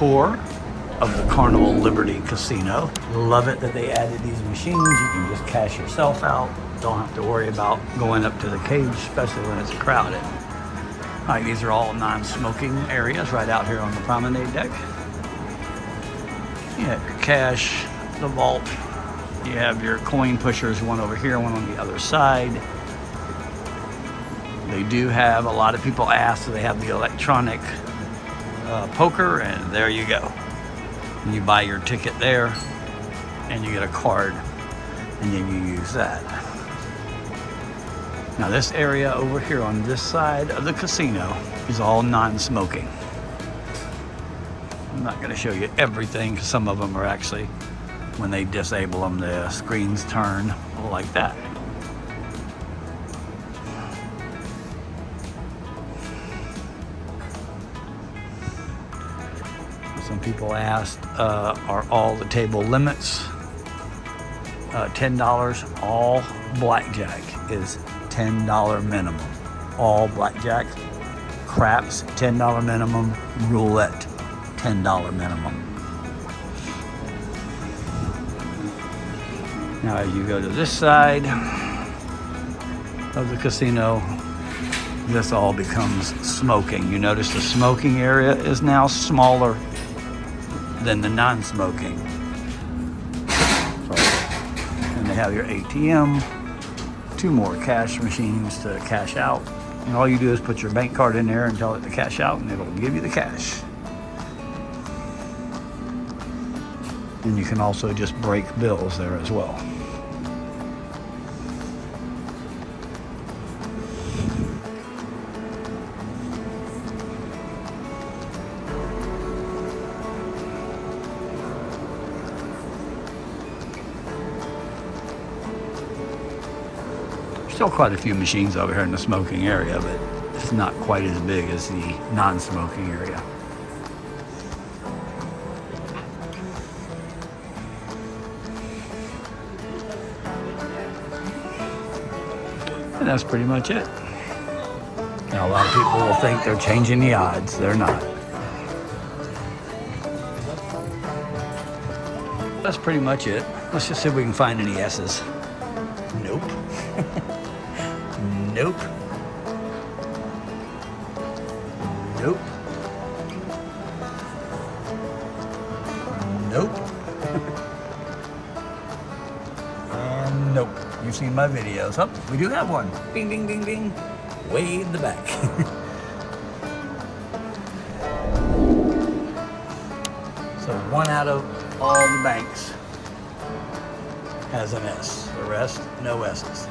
tour of the Carnival Liberty Casino. Love it that they added these machines. You can just cash yourself out. Don't have to worry about going up to the cage, especially when it's crowded. All right, these are all non-smoking areas right out here on the promenade deck. You have your cash, the vault. You have your coin pushers, one over here, one on the other side. They do have, a lot of people ask, so they have the electronic poker, and there you go. You buy your ticket there, and you get a card, and then you use that. Now this area over here on this side of the casino is all non-smoking. I'm not going to show you everything because some of them are actually, when they disable them, the screens turn like that. Some people asked, are all the table limits $10? All blackjack is $10 minimum. All blackjack, craps, $10 minimum, roulette, $10 minimum. Now as you go to this side of the casino, this all becomes smoking. You notice the smoking area is now smaller than the non-smoking. And they have your ATM, 2 more cash machines to cash out. And all you do is put your bank card in there and tell it to cash out, and it'll give you the cash. And you can also just break bills there as well. Still quite a few machines over here in the smoking area, but it's not quite as big as the non-smoking area. And that's pretty much it. Now a lot of people will think they're changing the odds. They're not. That's pretty much it. Let's just see if we can find any S's. Nope. Nope. Nope. Nope. And nope. You've seen my videos. Oh, we do have one. Bing, bing, bing, bing. Way in the back. So 1 out of all the banks has an S. The rest, no S's.